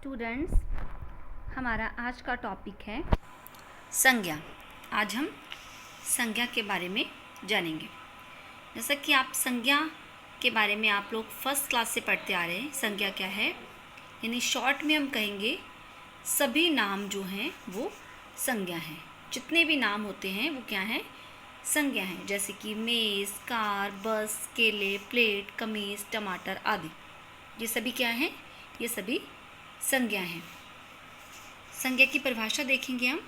Students, हमारा आज का टॉपिक है संज्ञा। आज हम संज्ञा के बारे में जानेंगे। जैसा कि आप संज्ञा के बारे में आप लोग फर्स्ट क्लास से पढ़ते आ रहे हैं। संज्ञा क्या है, यानी शॉर्ट में हम कहेंगे सभी नाम जो हैं वो संज्ञा हैं। जितने भी नाम होते हैं वो क्या हैं, संज्ञा हैं। जैसे कि मेज़, कार, बस, केले, प्लेट, कमीज़, टमाटर आदि, ये सभी क्या हैं, ये सभी संज्ञा हैं। संज्ञा की परिभाषा देखेंगे हम।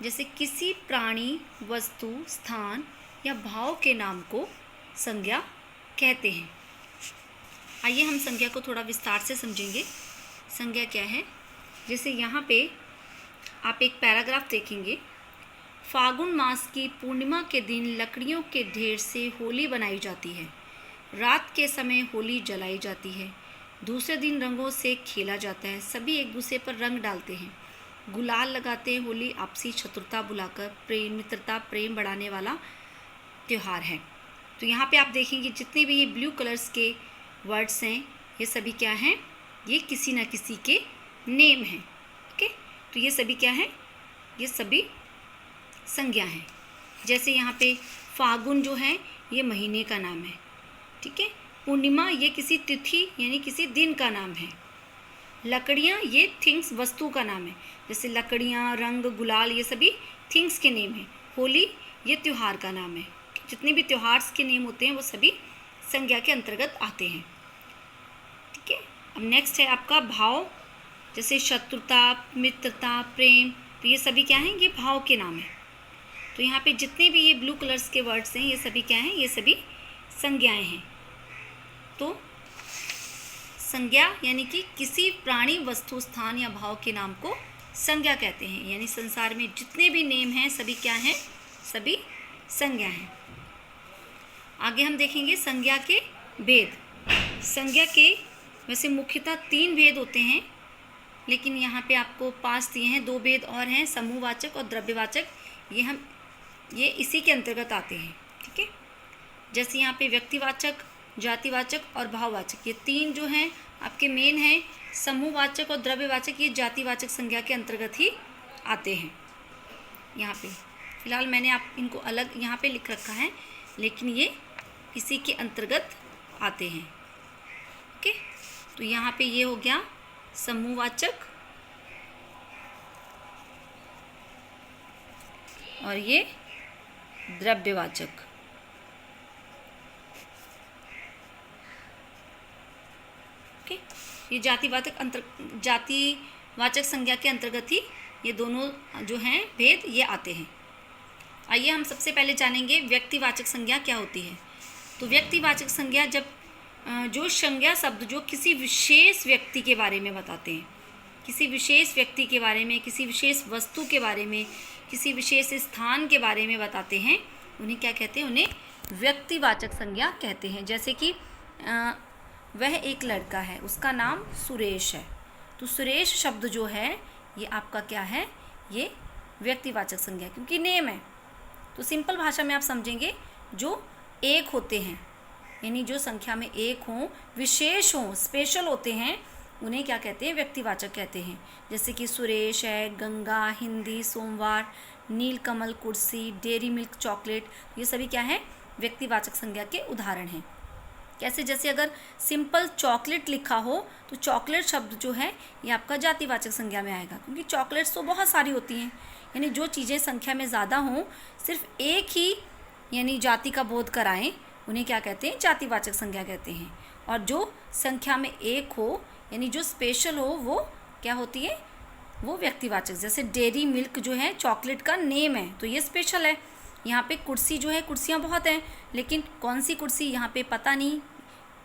जैसे किसी प्राणी, वस्तु, स्थान या भाव के नाम को संज्ञा कहते हैं। आइए हम संज्ञा को थोड़ा विस्तार से समझेंगे। संज्ञा क्या है, जैसे यहाँ पे आप एक पैराग्राफ देखेंगे। फागुन मास की पूर्णिमा के दिन लकड़ियों के ढेर से होली बनाई जाती है। रात के समय होली जलाई जाती है। दूसरे दिन रंगों से खेला जाता है। सभी एक दूसरे पर रंग डालते हैं, गुलाल लगाते हैं। होली आपसी शत्रुता बुलाकर प्रेम, मित्रता, प्रेम बढ़ाने वाला त्यौहार है। तो यहाँ पे आप देखेंगे जितने भी ये ब्लू कलर्स के वर्ड्स हैं, ये सभी क्या हैं, ये किसी न किसी के नेम हैं। ओके, तो ये सभी क्या हैं, ये सभी संज्ञा हैं। जैसे यहाँ पे फागुन जो है ये महीने का नाम है, ठीक है। पूर्णिमा ये किसी तिथि यानी किसी दिन का नाम है। लकड़ियाँ ये थिंग्स, वस्तु का नाम है। जैसे लकड़ियाँ, रंग, गुलाल, ये सभी थिंग्स के नेम हैं। होली ये त्यौहार का नाम है। जितने भी त्योहार्स के नेम होते हैं वो सभी संज्ञा के अंतर्गत आते हैं, ठीक है। अब नेक्स्ट है आपका भाव। जैसे शत्रुता, मित्रता, प्रेम, तो ये सभी क्या हैं, ये भाव के नाम हैं। तो यहाँ पे जितने भी ये ब्लू कलर्स के वर्ड्स हैं, ये सभी क्या हैं, ये सभी संज्ञाएं हैं। तो संज्ञा यानी कि किसी प्राणी, वस्तु, स्थान या भाव के नाम को संज्ञा कहते हैं। यानी संसार में जितने भी नेम हैं सभी क्या हैं, सभी संज्ञा हैं। आगे हम देखेंगे संज्ञा के भेद। संज्ञा के वैसे मुख्यतः 3 भेद होते हैं, लेकिन यहाँ पे आपको 5 दिए हैं। 2 भेद और हैं, समूहवाचक और द्रव्यवाचक। ये इसी के अंतर्गत आते हैं, ठीक है। जैसे यहाँ पे व्यक्तिवाचक, जातिवाचक और भाववाचक, ये 3 जो हैं आपके मेन हैं। समूहवाचक और द्रव्यवाचक ये जातिवाचक संज्ञा के अंतर्गत ही आते हैं। यहाँ पे फिलहाल मैंने आप इनको अलग यहाँ पे लिख रखा है, लेकिन ये इसी के अंतर्गत आते हैं, ओके। तो यहाँ पे ये हो गया समूहवाचक और ये द्रव्यवाचक, ओके। ये जातिवाचक संज्ञा के अंतर्गत ही ये दोनों जो हैं भेद ये आते हैं। आइए हम सबसे पहले जानेंगे व्यक्तिवाचक संज्ञा क्या होती है। तो व्यक्तिवाचक संज्ञा जब जो संज्ञा शब्द जो किसी विशेष व्यक्ति के बारे में बताते हैं, किसी विशेष व्यक्ति के बारे में, किसी विशेष वस्तु के बारे में, किसी विशेष स्थान के बारे में बताते हैं, उन्हें क्या कहते हैं, उन्हें व्यक्तिवाचक संज्ञा कहते हैं। जैसे कि वह एक लड़का है, उसका नाम सुरेश है। तो सुरेश शब्द जो है ये आपका क्या है, ये व्यक्तिवाचक संज्ञा, क्योंकि नेम है। तो सिंपल भाषा में आप समझेंगे, जो एक होते हैं यानी जो संख्या में एक हों, विशेष हों, स्पेशल होते हैं, उन्हें क्या कहते हैं, व्यक्तिवाचक कहते हैं। जैसे कि सुरेश है, गंगा, हिंदी, सोमवार, नीलकमल, कुर्सी, डेयरी मिल्क, चॉकलेट, ये सभी क्या है, व्यक्तिवाचक संज्ञा के उदाहरण हैं। कैसे, जैसे अगर सिंपल चॉकलेट लिखा हो तो चॉकलेट शब्द जो है ये आपका जातिवाचक संज्ञा में आएगा, क्योंकि चॉकलेट्स तो बहुत सारी होती हैं। यानी जो चीज़ें संख्या में ज़्यादा हों, सिर्फ एक ही यानी जाति का बोध कराएं, उन्हें क्या कहते हैं, जातिवाचक संज्ञा कहते हैं। और जो संख्या में एक हो यानी जो स्पेशल हो, वो क्या होती है, वो व्यक्तिवाचक। जैसे डेयरी मिल्क जो है चॉकलेट का नेम है, तो ये स्पेशल है। यहाँ पे कुर्सी जो है, कुर्सियाँ बहुत हैं, लेकिन कौन सी कुर्सी यहाँ पे पता नहीं,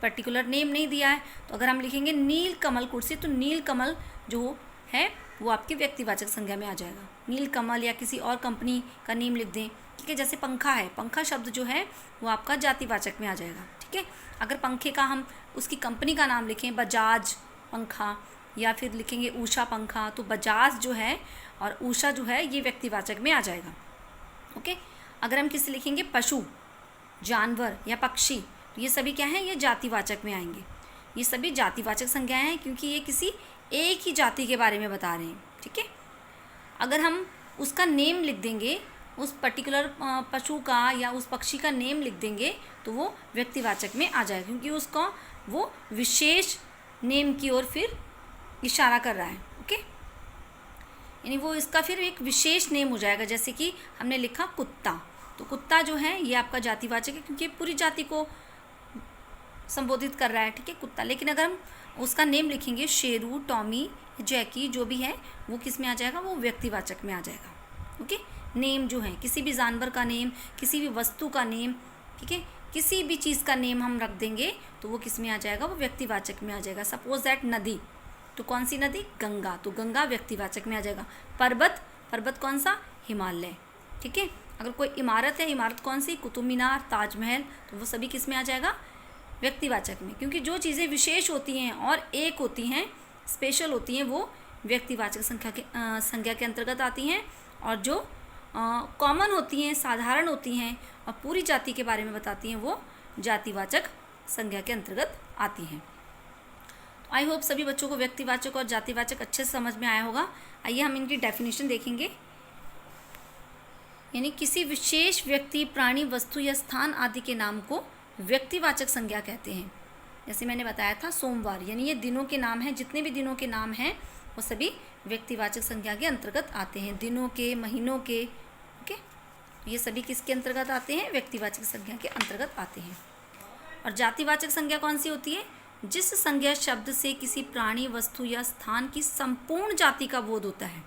पर्टिकुलर नेम नहीं दिया है। तो अगर हम लिखेंगे नीलकमल कुर्सी, तो नीलकमल जो है वो आपकी व्यक्तिवाचक संज्ञा में आ जाएगा। नीलकमल या किसी और कंपनी का नेम लिख दें, ठीक है। जैसे पंखा है, पंखा शब्द जो है वो आपका जातिवाचक में आ जाएगा, ठीक है। अगर पंखे का हम उसकी कंपनी का नाम लिखें, बजाज पंखा, या फिर लिखेंगे उषा पंखा, तो बजाज जो है और उषा जो है ये व्यक्तिवाचक में आ जाएगा, ओके। अगर हम किसी लिखेंगे पशु, जानवर या पक्षी, तो ये सभी क्या हैं, ये जातिवाचक में आएंगे। ये सभी जातिवाचक संज्ञाएं हैं क्योंकि ये किसी एक ही जाति के बारे में बता रहे हैं। ठीक है, अगर हम उसका नेम लिख देंगे, उस पर्टिकुलर पशु का या उस पक्षी का नेम लिख देंगे तो वो व्यक्तिवाचक में आ जाएगा, क्योंकि उसका वो विशेष नेम की ओर फिर इशारा कर रहा है। ओके, यानी वो इसका फिर एक विशेष नेम हो जाएगा। जैसे कि हमने लिखा कुत्ता, तो कुत्ता जो है ये आपका जातिवाचक है क्योंकि पूरी जाति को संबोधित कर रहा है। ठीक है, कुत्ता। लेकिन अगर हम उसका नेम लिखेंगे, शेरू, टॉमी, जैकी, जो भी है वो किस में आ जाएगा, वो व्यक्तिवाचक में आ जाएगा। ओके, नेम जो है किसी भी जानवर का नेम, किसी भी वस्तु का नेम, ठीक है, किसी भी चीज़ का नेम हम रख देंगे तो वो किस में आ जाएगा, वो व्यक्तिवाचक में आ जाएगा। सपोज दैट नदी, तो कौन सी नदी, गंगा, तो गंगा व्यक्तिवाचक में आ जाएगा। पर्वत, पर्वत कौन सा, हिमालय। ठीक है, अगर कोई इमारत है, इमारत कौन सी, कुतुब मीनार, ताजमहल, तो वो सभी किस में आ जाएगा, व्यक्तिवाचक में। क्योंकि जो चीज़ें विशेष होती हैं और एक होती हैं, स्पेशल होती हैं, वो व्यक्तिवाचक संज्ञा के अंतर्गत आती हैं, और जो कॉमन होती हैं, साधारण होती हैं और पूरी जाति के बारे में बताती हैं, वो जातिवाचक संज्ञा के अंतर्गत आती हैं। तो आई होप सभी बच्चों को व्यक्तिवाचक और जातिवाचक अच्छे से समझ में आया होगा। आइए हम इनकी डेफिनेशन देखेंगे। यानी किसी विशेष व्यक्ति, प्राणी, वस्तु या स्थान आदि के नाम को व्यक्तिवाचक संज्ञा कहते हैं। जैसे मैंने बताया था सोमवार, यानी ये दिनों के नाम हैं, जितने भी दिनों के नाम हैं वो सभी व्यक्तिवाचक संज्ञा के अंतर्गत आते हैं। दिनों के, महीनों के, ओके, ये सभी किसके अंतर्गत आते हैं, व्यक्तिवाचक संज्ञा के अंतर्गत आते हैं। और जातिवाचक संज्ञा कौन सी होती है, जिस संज्ञा शब्द से किसी प्राणी, वस्तु या स्थान की संपूर्ण जाति का बोध होता है,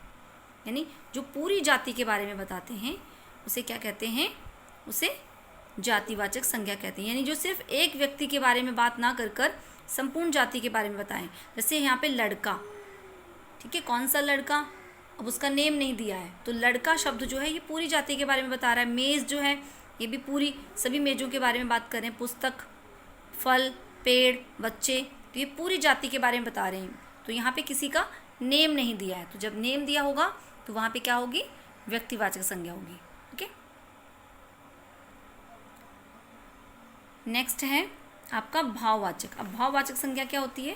यानी जो पूरी जाति के बारे में बताते हैं उसे क्या कहते हैं, उसे जातिवाचक संज्ञा कहते हैं। यानी जो सिर्फ एक व्यक्ति के बारे में बात ना कर कर संपूर्ण जाति के बारे में बताएं। जैसे यहाँ पे लड़का, ठीक है, कौन सा लड़का, अब उसका नेम नहीं दिया है, तो लड़का शब्द जो है ये पूरी जाति के बारे में बता रहा है। मेज़ जो है ये भी पूरी सभी मेज़ों के बारे में बात कर रहे हैं। पुस्तक, फल, पेड़, बच्चे, तो ये पूरी जाति के बारे में बता रहे हैं। तो यहाँ पे किसी का नेम नहीं दिया है, तो जब नेम दिया होगा तो वहाँ पे क्या होगी, व्यक्तिवाचक संज्ञा होगी। ओके, नेक्स्ट है आपका भाववाचक। अब भाववाचक संज्ञा क्या होती है,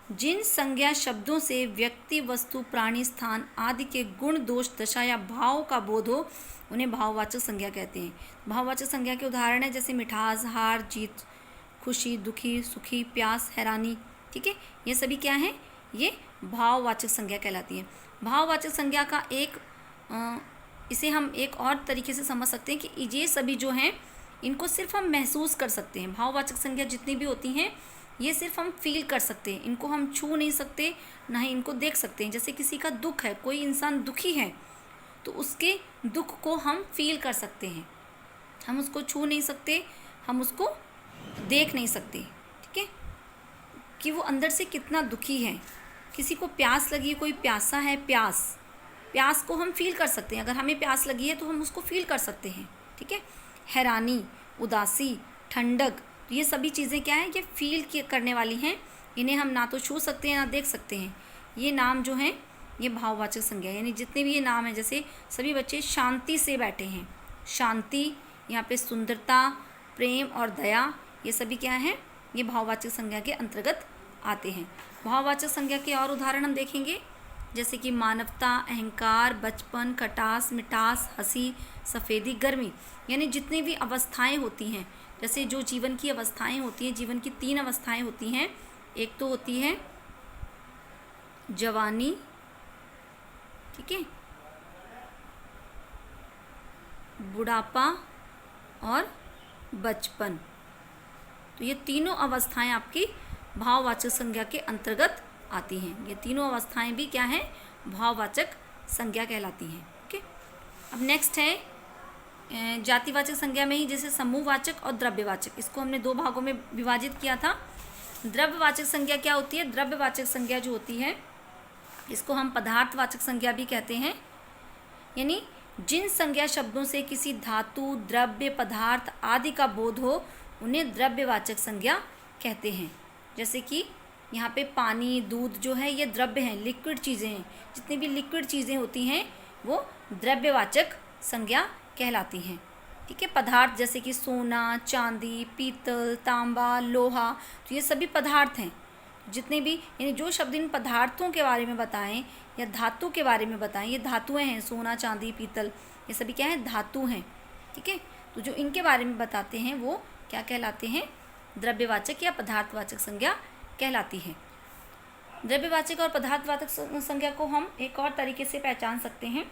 जिन संज्ञा शब्दों से व्यक्ति, वस्तु, प्राणी, स्थान आदि के गुण, दोष, दशा या भाव का बोध हो उन्हें भाववाचक संज्ञा कहते हैं। भाववाचक संज्ञा के उदाहरण है जैसे मिठास, हार, जीत, खुशी, दुखी, सुखी, प्यास, हैरानी। ठीक है, ये सभी क्या हैं, ये भाववाचक संज्ञा कहलाती है। भाववाचक संज्ञा का इसे हम एक और तरीके से समझ सकते हैं कि ये सभी जो हैं इनको सिर्फ हम महसूस कर सकते हैं। भाववाचक संज्ञा जितनी भी होती हैं ये सिर्फ हम फील कर सकते हैं, इनको हम छू नहीं सकते, ना ही इनको देख सकते हैं। जैसे किसी का दुख है, कोई इंसान दुखी है तो उसके दुख को हम फील कर सकते हैं, हम उसको छू नहीं सकते, हम उसको देख नहीं सकते। ठीक है, कि वो अंदर से कितना दुखी है। किसी को प्यास लगी है, कोई प्यासा है, प्यास को हम फील कर सकते हैं। अगर हमें प्यास लगी है तो हम उसको फील कर सकते हैं। ठीक है, हैरानी, उदासी, ठंडक, तो ये सभी चीज़ें क्या हैं, ये फील करने वाली हैं। इन्हें हम ना तो छू सकते हैं ना देख सकते हैं। ये नाम जो हैं ये भाववाचक संज्ञा, यानी जितने भी ये नाम हैं, जैसे सभी बच्चे शांति से बैठे हैं, शांति, यहाँ पे सुंदरता, प्रेम और दया, ये सभी क्या हैं, ये भाववाचक संज्ञा के अंतर्गत आते हैं। भाववाचक संज्ञा के और उदाहरण हम देखेंगे जैसे कि मानवता, अहंकार, बचपन, खटास, मिठास, हंसी, सफ़ेदी, गर्मी, यानी जितनी भी अवस्थाएं होती हैं, जैसे जो जीवन की अवस्थाएं होती हैं, जीवन की 3 अवस्थाएं होती हैं। एक तो होती है जवानी, ठीक है, बुढ़ापा और बचपन। तो ये तीनों अवस्थाएं आपकी भाववाचक संज्ञा के अंतर्गत आती हैं। ये तीनों अवस्थाएं भी क्या हैं, भाववाचक संज्ञा कहलाती हैं। ओके, अब नेक्स्ट है जातिवाचक संज्ञा में ही जैसे समूहवाचक और द्रव्यवाचक, इसको हमने 2 भागों में विभाजित किया था। द्रव्यवाचक संज्ञा क्या होती है, द्रव्यवाचक संज्ञा जो होती है इसको हम पदार्थवाचक संज्ञा भी कहते हैं। यानी जिन संज्ञा शब्दों से किसी धातु, द्रव्य, पदार्थ आदि का बोध हो उन्हें द्रव्यवाचक संज्ञा कहते हैं। जैसे कि यहाँ पे पानी, दूध जो है ये द्रव्य हैं, लिक्विड चीज़ें हैं। जितनी भी लिक्विड चीज़ें होती हैं वो द्रव्यवाचक संज्ञा कहलाती हैं। ठीक है। पदार्थ जैसे कि सोना, चांदी, पीतल, तांबा, लोहा, तो ये सभी पदार्थ हैं। जितने भी यानी जो शब्द इन पदार्थों के बारे में बताएं या धातु के बारे में बताएं, ये धातुएं हैं। सोना, चांदी, पीतल, ये सभी क्या हैं? धातु हैं। ठीक है। तो जो इनके बारे में बताते हैं वो क्या कहलाते हैं? द्रव्यवाचक या पदार्थवाचक संज्ञा कहलाती है। द्रव्यवाचक और पदार्थवाचक संज्ञा को हम एक और तरीके से पहचान सकते हैं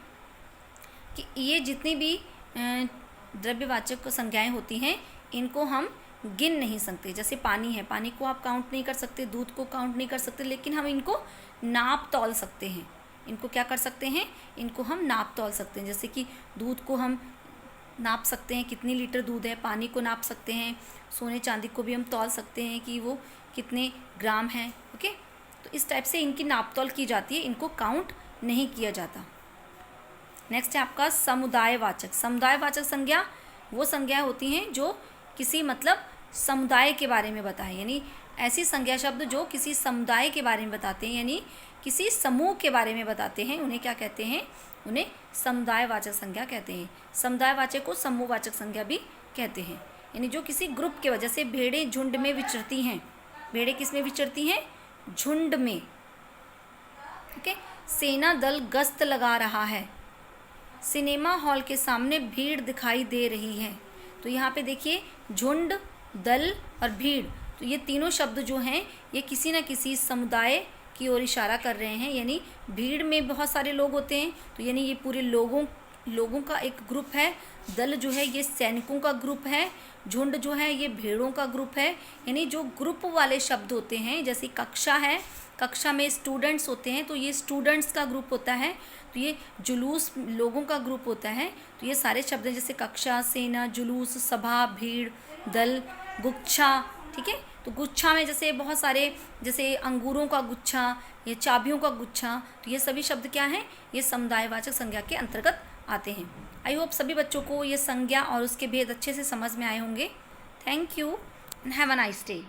कि ये जितनी भी द्रव्यवाचक संज्ञाएं होती हैं, इनको हम गिन नहीं सकते। जैसे पानी है, पानी को आप काउंट नहीं कर सकते, दूध को काउंट नहीं कर सकते, लेकिन हम इनको नाप तौल सकते हैं। इनको क्या कर सकते हैं? इनको हम नाप तौल सकते हैं। जैसे कि दूध को हम नाप सकते हैं, कितनी लीटर दूध है। पानी को नाप सकते हैं। सोने चांदी को भी हम तौल सकते हैं कि वो कितने ग्राम है। ओके, तो इस टाइप से इनकी नाप तौल की जाती है, इनको काउंट नहीं किया जाता। नेक्स्ट है आपका समुदायवाचक। समुदायवाचक संज्ञा वो संज्ञा होती हैं जो किसी मतलब समुदाय के बारे में बताएं, यानी ऐसी संज्ञा शब्द जो किसी समुदाय के बारे में बताते हैं, यानी किसी समूह के बारे में बताते हैं, उन्हें क्या कहते हैं? उन्हें समुदायवाचक संज्ञा कहते हैं। समुदायवाचक को समूहवाचक संज्ञा भी कहते हैं। यानी जो किसी ग्रुप के वजह से भेड़ें झुंड में विचरती हैं। भेड़ें किस में विचरती हैं? झुंड में। ओके। सेना दल गश्त लगा रहा है। सिनेमा हॉल के सामने भीड़ दिखाई दे रही है। तो यहाँ पे देखिए, झुंड, दल और भीड़, तो ये तीनों शब्द जो हैं ये किसी न किसी समुदाय की ओर इशारा कर रहे हैं। यानी भीड़ में बहुत सारे लोग होते हैं, तो यानी ये पूरे लोगों का एक ग्रुप है। दल जो है ये सैनिकों का ग्रुप है। झुंड जो है ये भेड़ों का ग्रुप है। यानी जो ग्रुप वाले शब्द होते हैं, जैसे कक्षा है, कक्षा में स्टूडेंट्स होते हैं, तो ये स्टूडेंट्स का ग्रुप होता है। तो ये जुलूस लोगों का ग्रुप होता है। तो ये सारे शब्द हैं, जैसे कक्षा, सेना, जुलूस, सभा, भीड़, दल, गुच्छा। ठीक है। तो गुच्छा में जैसे बहुत सारे, जैसे अंगूरों का गुच्छा या चाबियों का गुच्छा, तो ये सभी शब्द क्या हैं? ये समुदायवाचक संज्ञा के अंतर्गत आते हैं। आई होप सभी बच्चों को ये संज्ञा और उसके भेद अच्छे से समझ में आए होंगे। Thank you and have a nice day.